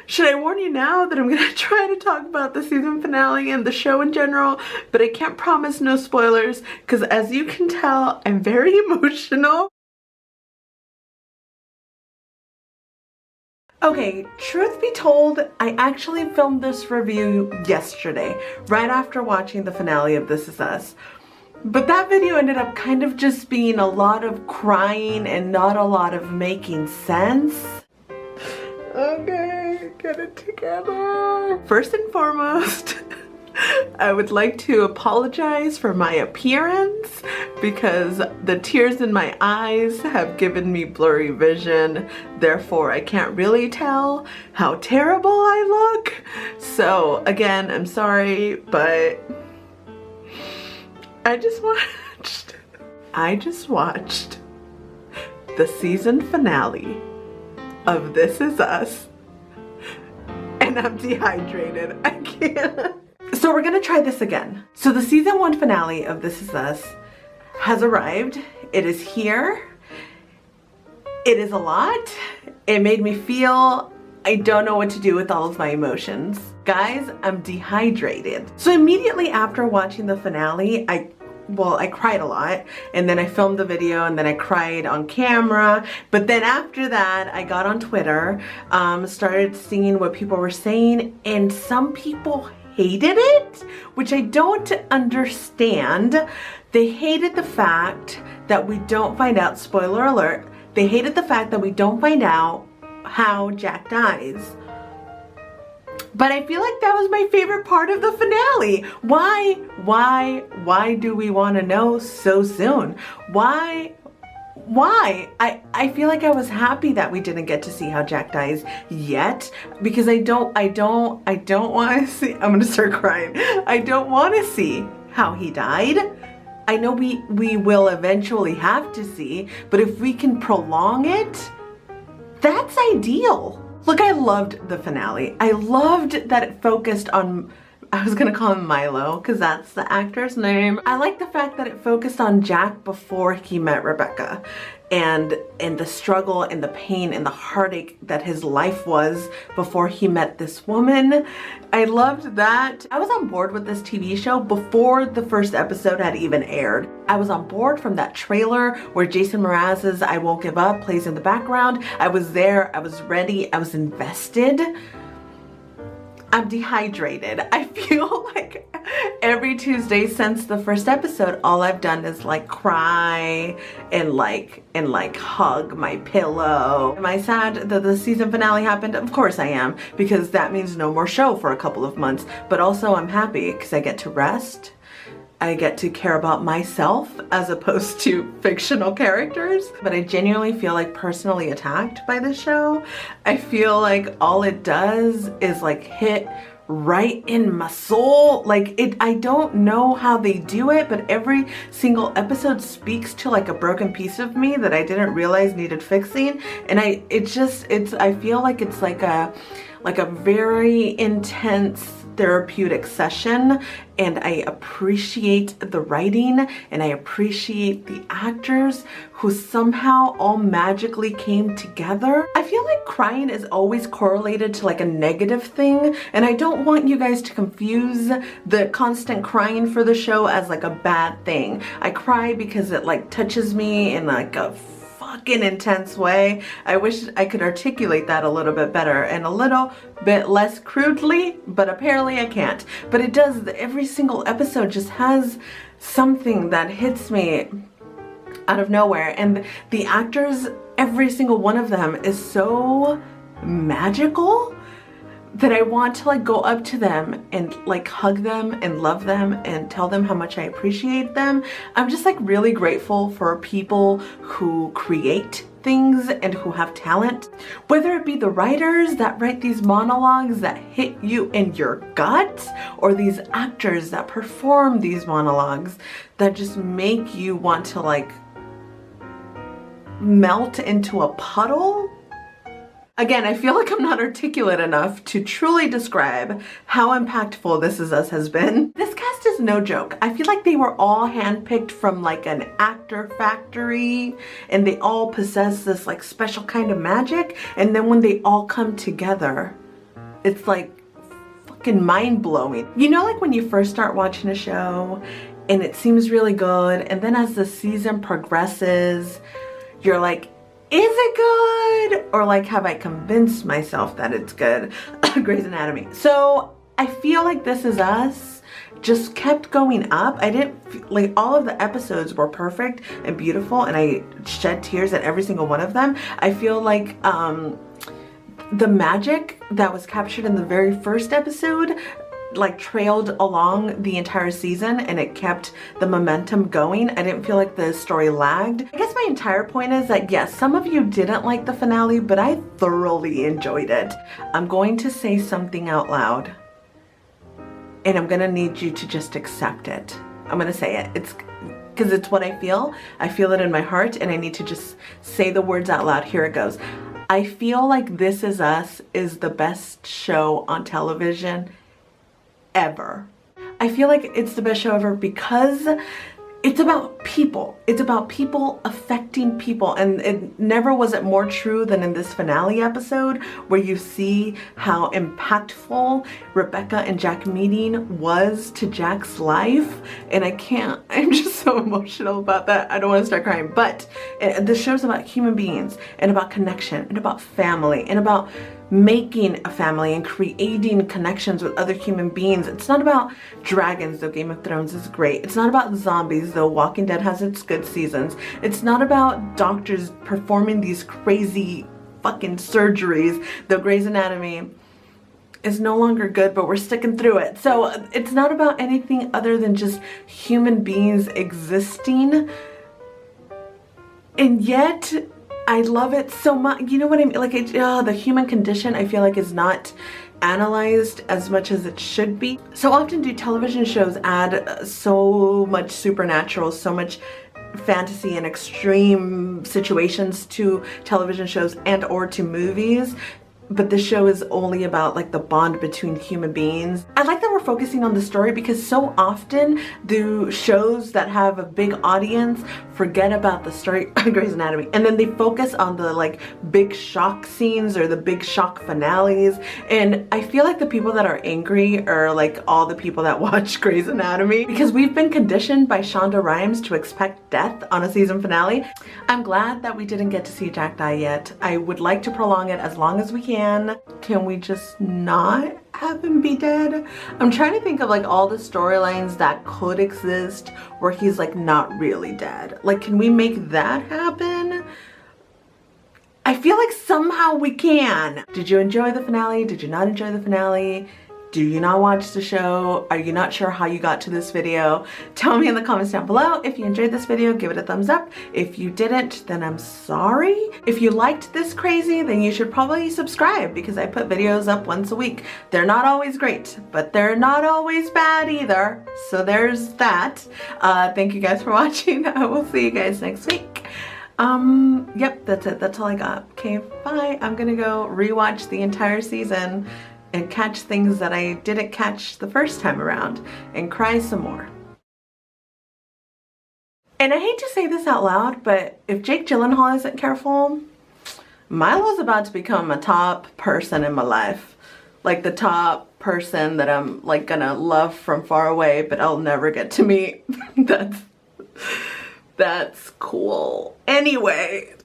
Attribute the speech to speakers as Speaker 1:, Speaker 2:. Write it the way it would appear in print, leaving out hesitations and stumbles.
Speaker 1: Should I warn you now that I'm gonna try to talk about the season finale and the show in general, but I can't promise no spoilers because as you can tell, I'm very emotional. Okay, truth be told, I actually filmed this review yesterday, right after watching the finale of This Is Us. But that video ended up kind of just being a lot of crying and not a lot of making sense. Okay, get it together. First and foremost, I would like to apologize for my appearance because the tears in my eyes have given me blurry vision. Therefore, I can't really tell how terrible I look. So again, I'm sorry, but I just watched the season finale of This Is Us and I'm dehydrated. I can't. So we're gonna try this again. So the season 1 finale of This Is Us has arrived. It is here. It is a lot. It made me feel I don't know what to do with all of my emotions. Guys, I'm dehydrated. So immediately after watching the finale, I cried a lot, and then I filmed the video, and then I cried on camera. But then after that, I got on Twitter, started seeing what people were saying, and some people hated it, which I don't understand. They hated the fact that we don't find out, spoiler alert, they hated the fact that we don't find out how Jack dies. But I feel like that was my favorite part of the finale. Why do we want to know so soon? Why? I feel like I was happy that we didn't get to see how Jack dies yet, because I don't want to see, I'm gonna start crying. I don't want to see how he died. I know we will eventually have to see, but if we can prolong it, that's ideal. Look, I loved the finale. I loved that it focused on, I was gonna call him Milo because that's the actor's name. I like the fact that it focused on Jack before he met Rebecca and the struggle and the pain and the heartache that his life was before he met this woman. I loved that. I was on board with this TV show before the first episode had even aired. I was on board from that trailer where Jason Mraz's I Won't Give Up plays in the background. I was there, I was ready, I was invested. I'm dehydrated. I feel like every Tuesday since the first episode, all I've done is like cry and like hug my pillow. Am I sad that the season finale happened? Of course I am, because that means no more show for a couple of months. But also I'm happy because I get to rest. I get to care about myself as opposed to fictional characters. But I genuinely feel like personally attacked by this show. I feel like all it does is like hit right in my soul. Like I don't know how they do it, but every single episode speaks to like a broken piece of me that I didn't realize needed fixing. And I feel like it's like a very intense therapeutic session, and I appreciate the writing and I appreciate the actors who somehow all magically came together. I feel like crying is always correlated to like a negative thing, and I don't want you guys to confuse the constant crying for the show as like a bad thing. I cry because it like touches me in like a fucking intense way. I wish I could articulate that a little bit better and a little bit less crudely, but apparently I can't. But it does. Every single episode just has something that hits me out of nowhere, and the actors, every single one of them is so magical that I want to like go up to them and like hug them and love them and tell them how much I appreciate them. I'm just like really grateful for people who create things and who have talent, whether it be the writers that write these monologues that hit you in your gut, or these actors that perform these monologues that just make you want to like melt into a puddle. Again, I feel like I'm not articulate enough to truly describe how impactful This Is Us has been. This cast is no joke. I feel like they were all handpicked from like an actor factory, and they all possess this like special kind of magic, and then when they all come together, It's like fucking mind-blowing. You know, like when you first start watching a show and it seems really good, and then as the season progresses, you're like, is it good? Or like, have I convinced myself that it's good? Grey's Anatomy. So I feel like This Is Us just kept going up. I didn't, like, all of the episodes were perfect and beautiful, and I shed tears at every single one of them. I feel like the magic that was captured in the very first episode like trailed along the entire season, and it kept the momentum going. I didn't feel like the story lagged. I guess my entire point is that yes, some of you didn't like the finale, but I thoroughly enjoyed it. I'm going to say something out loud, and I'm gonna need you to just accept it. I'm gonna say it. It's because it's what I feel. I feel it in my heart, and I need to just say the words out loud. Here it goes. I feel like This Is Us is the best show on television ever. I feel like it's the best show ever because it's about people. It's about people affecting people, and it never was it more true than in this finale episode, where you see how impactful Rebecca and Jack meeting was to Jack's life. And I'm just so emotional about that. I don't want to start crying, but the show's about human beings and about connection and about family and about making a family and creating connections with other human beings. It's not about dragons, though Game of Thrones is great. It's not about zombies, though Walking Dead has its good seasons. It's not about doctors performing these crazy fucking surgeries, though Grey's Anatomy is no longer good, but we're sticking through it. So it's not about anything other than just human beings existing. And yet I love it so much. You know what I mean? Like, the human condition, I feel like, is not analyzed as much as it should be. So often do television shows add so much supernatural, so much fantasy and extreme situations to television shows and or to movies. But this show is only about like the bond between human beings. I like that we're focusing on the story, because so often do shows that have a big audience forget about the story of Grey's Anatomy, and then they focus on the like big shock scenes or the big shock finales. And I feel like the people that are angry are like all the people that watch Grey's Anatomy, because we've been conditioned by Shonda Rhimes to expect death on a season finale. I'm glad that we didn't get to see Jack die yet. I would like to prolong it as long as we can. Can we just not have him be dead? I'm trying to think of like all the storylines that could exist where he's like not really dead. Like, can we make that happen? I feel like somehow we can. Did you enjoy the finale? Did you not enjoy the finale? Do you not watch the show? Are you not sure how you got to this video? Tell me in the comments down below. If you enjoyed this video, give it a thumbs up. If you didn't, then I'm sorry. If you liked this crazy, then you should probably subscribe, because I put videos up once a week. They're not always great, but they're not always bad either. So there's that. Thank you guys for watching. I will see you guys next week. Yep, that's it. That's all I got. Okay, bye. I'm gonna go rewatch the entire season and catch things that I didn't catch the first time around and cry some more. And I hate to say this out loud, but if Jake Gyllenhaal isn't careful, Milo's about to become a top person in my life. Like the top person that I'm like gonna love from far away, but I'll never get to meet. That's cool. Anyway.